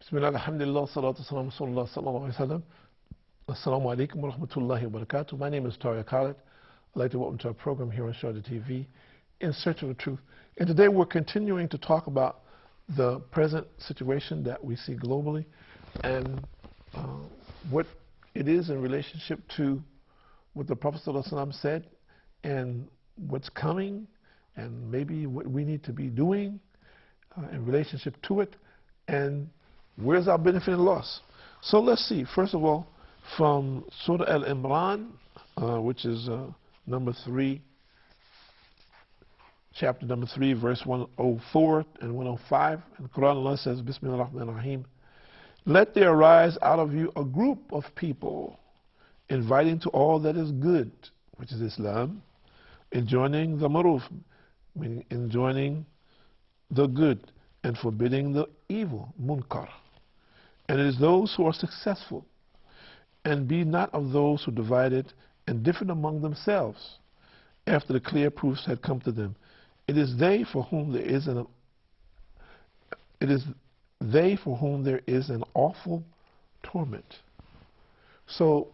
Bismillah, alhamdulillah, salatu salam, sallallahu sallallahu alayhi wa sallam. Assalamu alaikum wa rahmatullahi wa barakatuh. My name is Tahir, Khalid. I'd like to welcome to our program here on Sharjah TV, In Search of the Truth. And today we're continuing to talk about the present situation that we see globally and what it is in relationship to what the Prophet ﷺ said and what's coming and maybe what we need to be doing in relationship to it, and where's our benefit and loss. So let's see, first of all, from Surah Al-Imran, which is number 3, chapter number 3, verse 104 and 105. In the Quran, Allah says, Bismillah ar-Rahman ar-Rahim, let there arise out of you a group of people inviting to all that is good, which is Islam, enjoining the maruf, meaning enjoining the good, and forbidding the evil, munkar. And it is those who are successful, and be not of those who divided and differed among themselves after the clear proofs had come to them. It is they for whom there is an awful torment. So,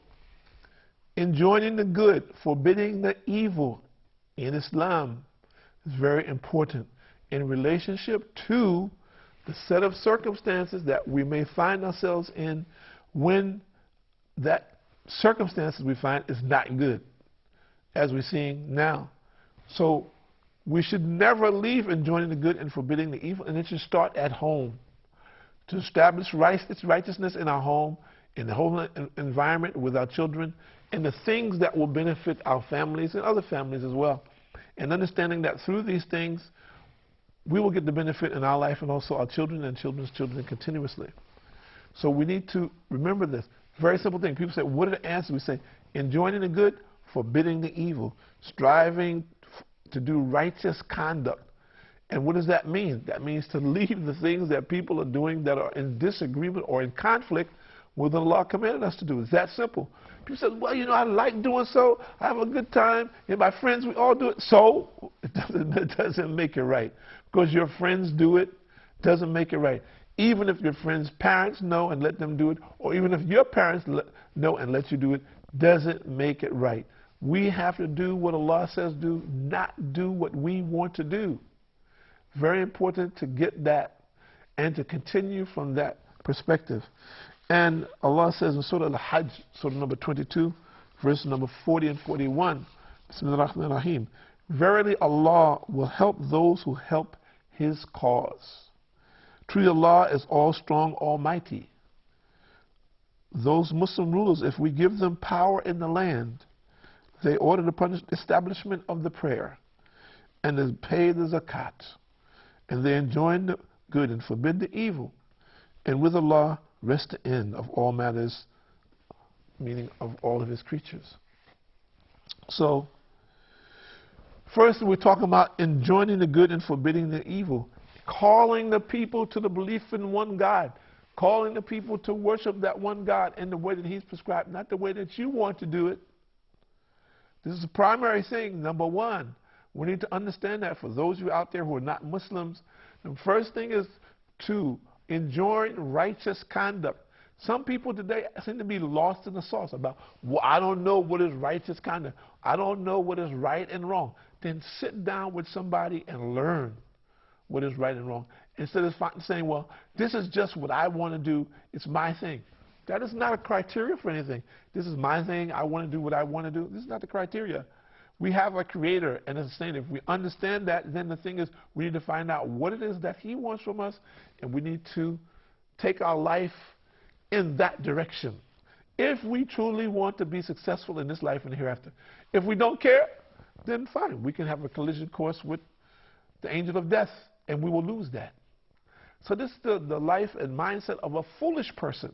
enjoining the good, forbidding the evil in Islam is very important in relationship to the set of circumstances that we may find ourselves in when that circumstances we find is not good, as we're seeing now. So we should never leave enjoining the good and forbidding the evil, and it should start at home. To establish righteousness in our home, in the whole environment with our children, and the things that will benefit our families and other families as well. And understanding that through these things, we will get the benefit in our life and also our children and children's children continuously. So we need to remember this. Very simple thing. People say, what are the answers? We say, enjoining the good, forbidding the evil, striving to do righteous conduct. And what does that mean? That means to leave the things that people are doing that are in disagreement or in conflict with what Allah commanded us to do. It's that simple. People say, well, you know, I like doing so. I have a good time. And my friends, we all do it. So it doesn't make it right. Because your friends do it doesn't make it right. Even if your friends' parents know and let them do it, or even if your parents know and let you do it, doesn't make it right. We have to do what Allah says do, not do what we want to do. Very important to get that and to continue from that perspective. And Allah says in Surah Al-Hajj, Surah number 22, verse number 40 and 41, Bismillah ar-Rahman ar-Rahim, verily Allah will help those who help His cause. Truly Allah is all strong, almighty. Those Muslim rulers, if we give them power in the land, they order the establishment of the prayer, and they pay the zakat, and they enjoin the good and forbid the evil, and with Allah rest the end of all matters, meaning of all of His creatures. So, first we're talking about enjoining the good and forbidding the evil, calling the people to the belief in one God, calling the people to worship that one God in the way that He's prescribed, not the way that you want to do it. This is the primary thing, number one. We need to understand that for those of you out there who are not Muslims, the first thing is to enjoin righteous conduct. Some people today seem to be lost in the sauce about, well, I don't know what is righteous conduct. I don't know what is right and wrong. Then sit down with somebody and learn what is right and wrong. Instead of saying, well, this is just what I want to do. It's my thing. That is not a criteria for anything. This is my thing. I want to do what I want to do. This is not the criteria. We have a creator and a sustainer. If we understand that, then the thing is we need to find out what it is that He wants from us, and we need to take our life in that direction. If we truly want to be successful in this life and hereafter. If we don't care, then fine. We can have a collision course with the angel of death, and we will lose that. So this is the life and mindset of a foolish person.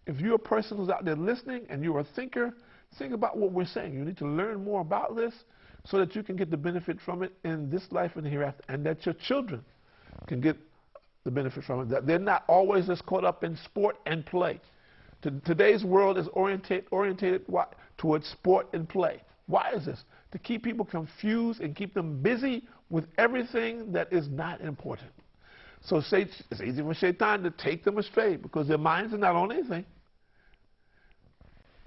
If you're a person who's out there listening and you're a thinker, think about what we're saying. You need to learn more about this so that you can get the benefit from it in this life and hereafter, and that your children can get the benefit from it. That they're not always just caught up in sport and play. Today's world is oriented towards sport and play. Why is this? To keep people confused and keep them busy with everything that is not important. So it's easy for Shaitan to take them astray because their minds are not on anything.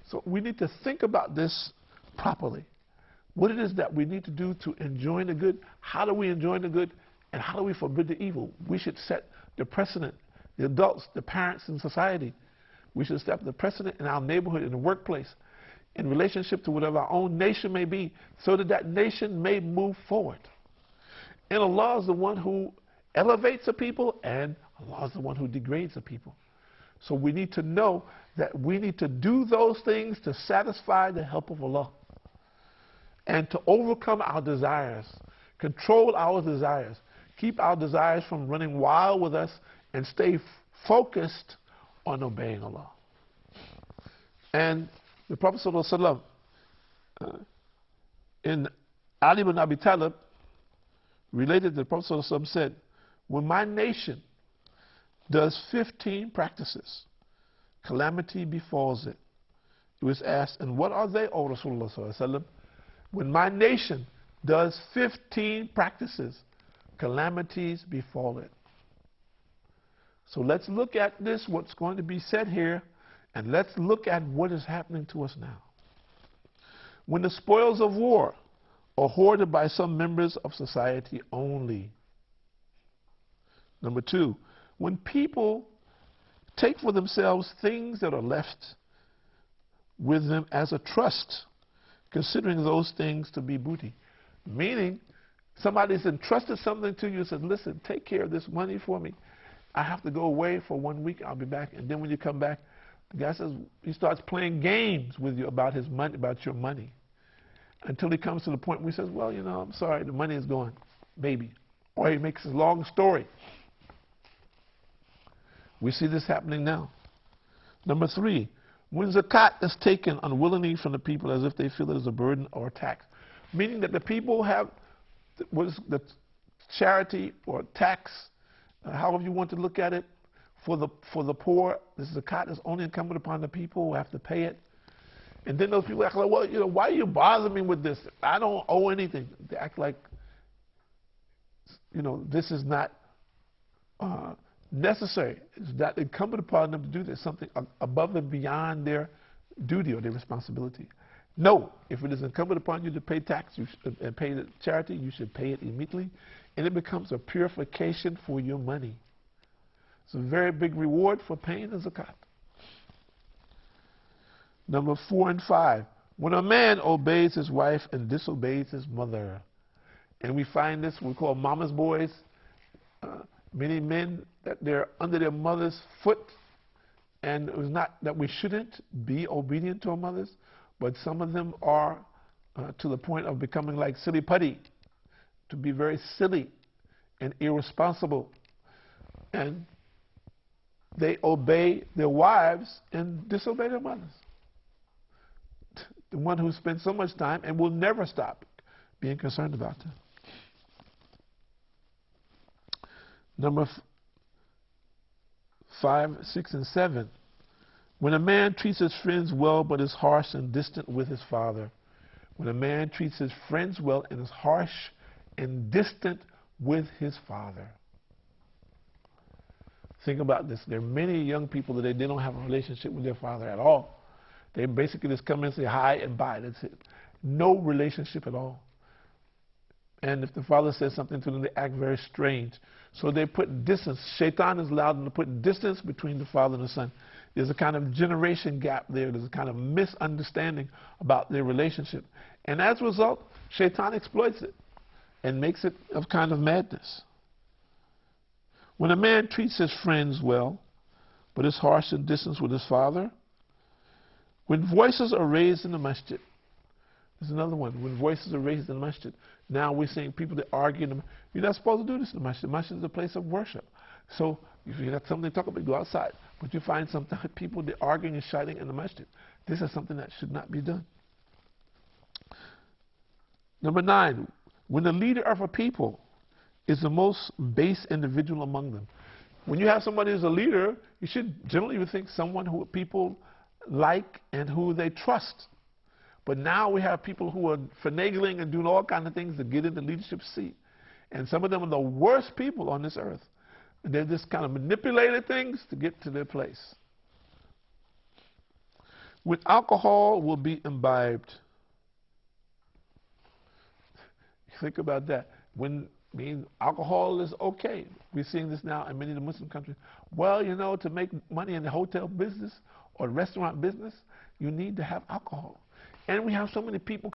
So we need to think about this properly. What it is that we need to do to enjoy the good, how do we enjoy the good, and how do we forbid the evil? We should set the precedent, the adults, the parents in society. We should set the precedent in our neighborhood, in the workplace, in relationship to whatever our own nation may be, so that that nation may move forward. And Allah is the one who elevates a people, and Allah is the one who degrades a people. So we need to know that we need to do those things to satisfy the help of Allah and to overcome our desires, control our desires, keep our desires from running wild with us, and stay focused on obeying Allah. And the Prophet ﷺ, in Ali ibn Abi Talib, related, the Prophet ﷺ said, when my nation does 15 practices, calamity befalls it. It was asked, and what are they, O Rasulullah ﷺ? When my nation does 15 practices, calamities befall it. So let's look at this, what's going to be said here, and let's look at what is happening to us now. When the spoils of war are hoarded by some members of society only. Number two, when people take for themselves things that are left with them as a trust, considering those things to be booty. Meaning, somebody's entrusted something to you and said, listen, take care of this money for me. I have to go away for 1 week, I'll be back. And then when you come back, the guy says, he starts playing games with you about his money, about your money. Until he comes to the point where he says, well, you know, I'm sorry, the money is gone, maybe. Or he makes a long story. We see this happening now. Number three, when zakat is taken unwillingly from the people as if they feel it is a burden or a tax. Meaning that the people have what is the charity or tax, however you want to look at it, for the poor. The zakat is only incumbent upon the people who have to pay it. And then those people act like, well, you know, why are you bothering me with this? I don't owe anything. They act like, you know, this is not necessary. It's not incumbent upon them to do this, something above and beyond their duty or their responsibility. No, if it is incumbent upon you to pay tax and pay the charity, you should pay it immediately, and it becomes a purification for your money. It's a very big reward for paying the zakat. Number 4 and 5, when a man obeys his wife and disobeys his mother. And we find this, we call mama's boys. Many men, that they're under their mother's foot, and it was not that we shouldn't be obedient to our mothers, but some of them are to the point of becoming like silly putty, to be very silly and irresponsible. And they obey their wives and disobey their mothers. The one who spends so much time and will never stop being concerned about them. Number 5, 6, and 7. When a man treats his friends well but is harsh and distant with his father. When a man treats his friends well and is harsh and distant with his father. Think about this. There are many young people today, they don't have a relationship with their father at all. They basically just come in and say hi and bye. That's it. No relationship at all. And if the father says something to them, they act very strange. So they put distance. Shaitan has allowed them to put distance between the father and the son. There's a kind of generation gap there. There's a kind of misunderstanding about their relationship. And as a result, Shaitan exploits it and makes it of kind of madness. When a man treats his friends well, but is harsh and distant with his father, when voices are raised in the masjid, there's another one. When voices are raised in the masjid, now we're seeing people that argue. You're not supposed to do this in the masjid. The masjid is a place of worship. So if you have something to talk about, go outside. But you find sometimes people that are arguing and shouting in the masjid. This is something that should not be done. Number 9, when the leader of a people is the most base individual among them. When you have somebody who's a leader, you should generally think someone who people like and who they trust. But now we have people who are finagling and doing all kinds of things to get in the leadership seat. And some of them are the worst people on this earth. And they just kind of manipulated things to get to their place. When alcohol will be imbibed, think about that. When alcohol is okay. We're seeing this now in many of the Muslim countries. Well, you know, to make money in the hotel business or restaurant business, you need to have alcohol. And we have so many people